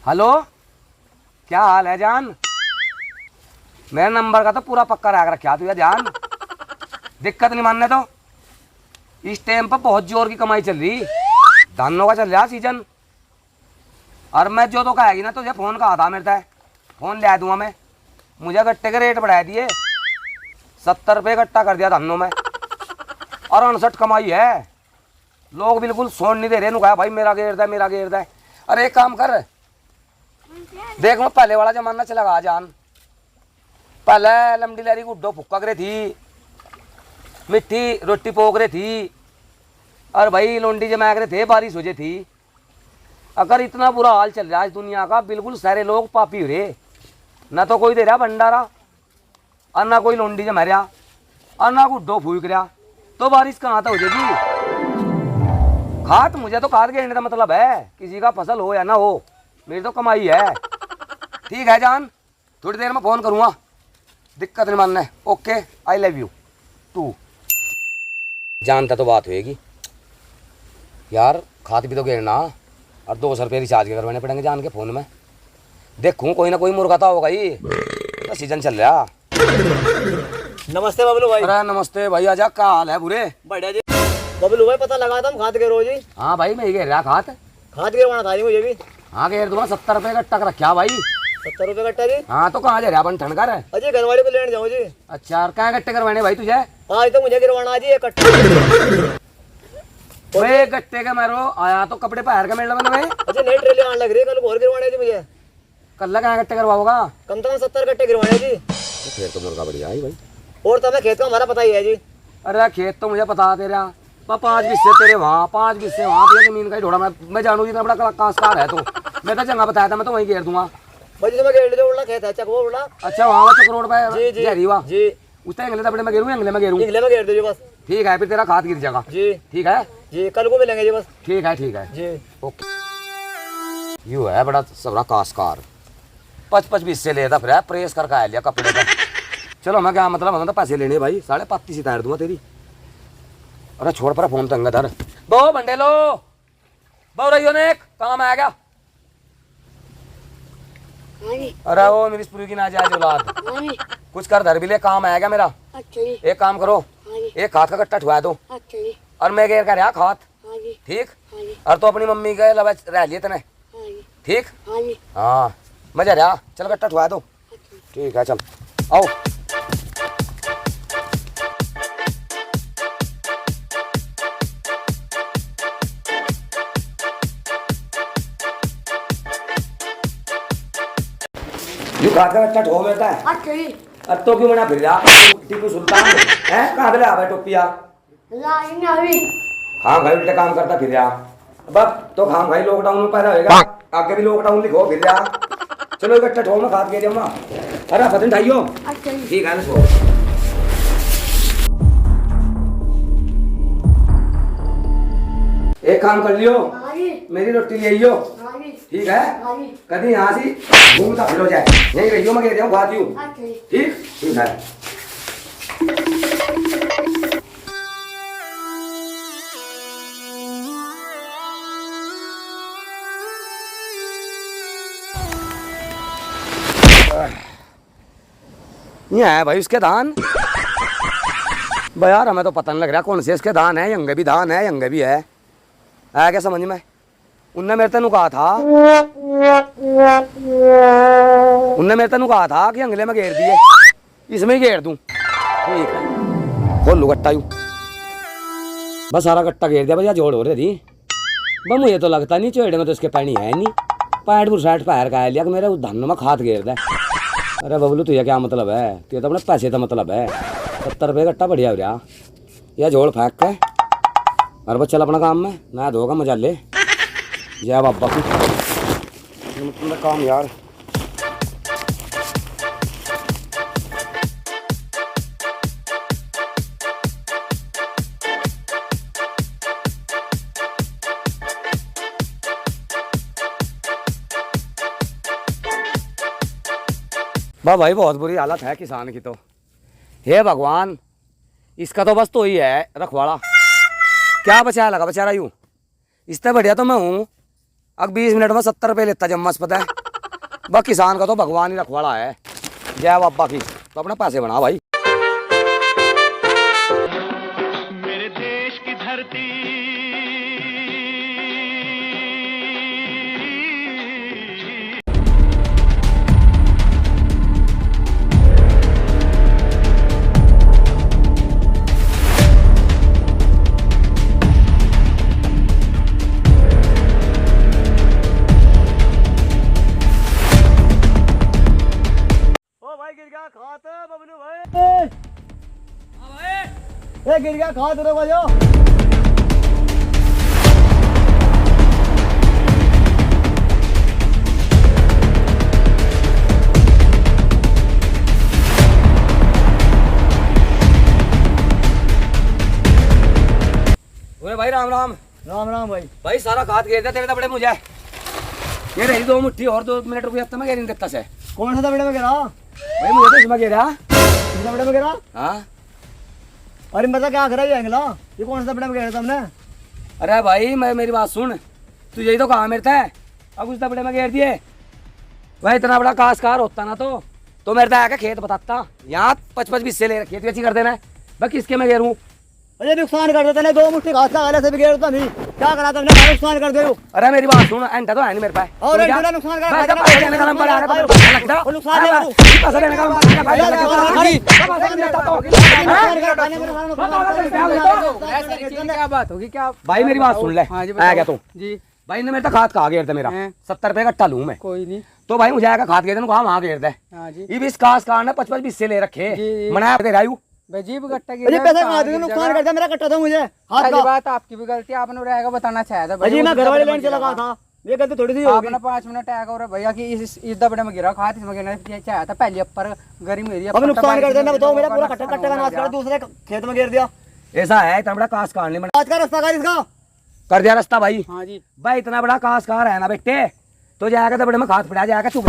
Hello, क्या हाल है जान? मेरे नंबर का तो पूरा पक्का रख रखा तुझे ध्यान। दिक्कत नहीं मानने तो। इस टाइम पर बहुत जोर की कमाई चल रही, धानों का चल रहा सीजन। और मैं जो तो कहेगी ना तुझे फोन कहा था मेरे से, फोन ले दूंगा मैं। मुझे गट्टे के रेट बढ़ा दिए, 70 रुपये गट्टा कर दिया धानों में। और 59 कमाई है। लोग बिल्कुल सोन नहीं दे रहे, कहा भाई मेरा घेर दे मेरा घेर दे। अरे एक काम कर, देख लो पहले वाला जमाना चला जान। पहले लंबी लहरी गुड्डो फुक्का करे थी, मिट्टी रोटी पोक रही थी, और भाई लोंडी जमा करे थे, बारिश हो जाती थी। अगर इतना बुरा हाल चल रहा है इस दुनिया का, बिल्कुल सारे लोग पापी हो रहे। ना तो कोई दे रहा भंडारा, और ना कोई लोंडी जमा रहा, और ना गुड्डो फूक रहा, तो बारिश कहाँ तक हो जाएगी। खाद मुझे तो खाद घेरने का मतलब है, किसी का फसल हो या ना हो, मेरी तो कमाई है। ठीक है जान, थोड़ी देर में फोन करूँगा, दिक्कत नहीं मानना है। Okay, I love you too. जानता तो बात होएगी यार, खाद भी तो घेरना, और 200 रुपये रिचार्ज के करवाने पड़ेंगे जान के फ़ोन में। देखूँ कोई ना कोई मुर्गा होगा ही, तो सीजन चल रहा। नमस्ते बबलू भाई। अरे नमस्ते भाई, आजा, क्या हाल है बुरे? बढ़िया जी। बबलू भाई पता लगा था हम खाद के रोज ही। हाँ भाई, मैं ही घेर रहा खाद गिरवाना था जी मुझे भी। हाँ घेर दूंगा, 70 रुपये गट्टा का रखा भाई। 70 रुपये कट्टा जी। हाँ तो कहाँ जा रहा बन ठंड कर? अजय घरवाले को लेने जाऊँ जी। अच्छा, और क्या गट्टे करवाने भाई तुझे? आज तो मुझे गिरवाना जी एक कट्टा। वे गट्टे के मारो आया तो कपड़े पहन के मेले में। अच्छा नई ट्रेले आने लग रही है, कल और गिरवाने जी मुझे। कल क्या गट्टे करवाओगा? कम से कम 70 कट्टे गिरवाने जी। तो फिर तो मुर्गा बढ़िया है भाई। और तब खेत का हमारा पता ही है जी। अरे खेत तो मुझे पता तेरा, 5 बिस्से तेरे वहाँ, 5 बिस्से वहाँ पे जमीन का ही ढोड़ा। मैं जानू जितना बड़ा काश्तकार है, तो मैं तो चंगा बताया था, मैं तो वहीं घेर दूंगा भाई। जिसमें गेड़ जो उड़ा खेत है चकवा उड़ा। अच्छा वहाँ वो चक्रोड पे जी जहरी हुआ जी। उस टाइम अगले तबड़े में घेरूँ, अगले में घेरूँ। निकले में गेड़ दो जी बस। ठीक है, फिर तेरा खाद गिर जाएगा जी ठीक है जी, कल को मिलेंगे जी बस। ठीक है ठीक है जी। ओके। यू है बड़ा सबरा काश्तकार, 5 बिस्से लेता फिर प्रेस करके आ लिया कपड़े का। चलो मैं क्या मतलब होता, पैसे लेने भाई, 35.5 ही तैयार दूंगा तेरी। अरे छोड़ पर फोन तंग धर बो बंडे लो बो रही ने काम आ गया। अरे वो मेरी स्प्रू की ना जाए औलाद, कुछ कर धर भी ले, काम आएगा मेरा। एक काम करो, एक खाद का कट्टा ठुआ दो, और मैं घेर कर रहा खाद। ठीक, और तो अपनी मम्मी के लवे रह लिए तने। ठीक हाँ, मजा रहा, चल कट्टा ठुआ दो। ठीक है चल आओ। यू खाद का कट्टा ठो बेटा है। अब तो क्यों मना फिर रहा टीपू सुल्तान है? कहाँ पे ला भाई टोपिया? हाँ भाई उल्टे काम करता फिर रहा। अब तो हाँ भाई लॉकडाउन में पैदा होएगा, आगे भी लॉकडाउन लिखो फिर रहा। चलो इकट्ठा ठो में खाद के जाऊंगा। अरे फतन ढाइयो ठीक है ना। एक काम कर लियो, मेरी रोटी ले आइयो। ठीक है, कभी यहाँ से घूमता फिर हो जाए, यही रहियो मैं कह रहा हूँ बात यू। ठीक ठीक है। ये है भाई उसके धान भाई, यार हमें तो पता नहीं लग रहा कौन से इसके धान है। यंगे भी धान है, यंगे भी है क्या समझ में? उनने मेरे तेन कहा था कि अंगले में घेर दिए, इसमें ही घेर दूं। ठीक है, खोल लू गट्टा यूं, बस सारा गट्टा घेर दिया भैया। जोड़ हो रही थी बस, मुझे तो लगता नहीं चोड़े में तो इसके पैनी है नहीं। पैंट बुरसाट पैर का लिया कि मेरे उस धन में खाद घेर दे। अरे बबलू तुझे क्या मतलब है? तुझे तो अपने पैसे का मतलब है। 70 रुपये गट्टा बढ़िया हो रहा, यह जोड़ फेंक के और बस चल अपना काम में ना धोगा मजा ले। जय बाबा की काम यार। वाह भाई बहुत बुरी हालत है किसान की तो। हे भगवान, इसका तो बस तो ही है रखवाड़ा, क्या बचाया लगा बेचारा यूं। इससे बढ़िया तो मैं हूँ अब 20 मिनट में 70 रुपये लेता जम्मस पता है। बस किसान का तो भगवान ही रखवाड़ा है। जय बाबा की तो अपना पैसे बना भाई। मेरे देश की धरती गिर गया खात बबलू भाई। ए गिर गया खात रे भाइयों। बोले भाई राम राम। राम राम भाई। भाई सारा खाद घेर दिया तेरे तो बड़े मुझे। ये रही 2 मुट्ठी और 2 मिनट रुपया तो मैं घेर नहीं देता से। कौन सा दबड़े में गिरा? भाई मुझे तो इसमें घेरा। इस दबड़े में गिरा? हाँ अरे मतलब क्या करा ये एंगला? ये कौन सा दबड़े में गिरा तुमने? अरे भाई मैं मेरी बात सुन, तू यही तो कहा मेरे था। अब उस दबड़े में घेर दिए। भाई इतना बड़ा काशकार होता ना तो मेरे आके खेत बताता। यहाँ 55 हिस्से ले रखे खेती कर देना है। भाई किसके में घेरूँ? अरे नुकसान कर देते 2 मुट्ठी घास लगा से भी गिर तुम ही। क्या करा तुमने? बड़ा नुकसान कर दे। अरे मेरी बात सुन, एंटा तो है नहीं मेरे पास। और तू क्या? एंटा नुकसान करा भाई, फायदा पैसे देने का नंबर आ रहा है तो पैसा लगता है। वो नुकसान है वो। पैसा देने का नंबर आ रहा है, पैसा लगता है। पैसा नहीं देता तो। क्या बात होगी क्या? भाई मेरी बात सुन ले। हाँ जी, आया क्या तू? जी भाई ने मेरे तो खाद कहा घेर दे मेरा। हैं? 70 रुपए कट्टा लूं मैं। कोई नहीं। तो भाई मुझे आएगा खाद घेर दे, कहा वहां घेर दे। हाँ जी ये भी इस काशकार ने 55 हिस्से ले रखे। जी। मना दे रायू। जीप कट्टा की अरे पैसा कहा दे, नुकसान कर दिया मेरा कट्टा दो मुझे हाथ पहली का। बात आपकी भी गलती, आपने रहेगा बताना चाहा था। अजी मैं घर वाले लाइन से लगा था, ये गलती थोड़ी सी होगी। आपने 5 मिनट आएगा और भैया की इस दबड़े में गिरा खाद इसमें गिरना चाहा था। पहले ऊपर गरी मेरी अब नुकसान कर देना बताओ, मेरा पूरा कट्टा कट्टे का नाश कर दूसरे खेत में गिर दिया। ऐसा है इतना बड़ा काशकार ने आज का रास्ता कर इसका। कर दिया रास्ता भाई। हाँ जी भाई इतना बड़ा काशकार है ना बेटे, तो जाएगा तो बड़े में खाद पड़ा जाएगा चुप।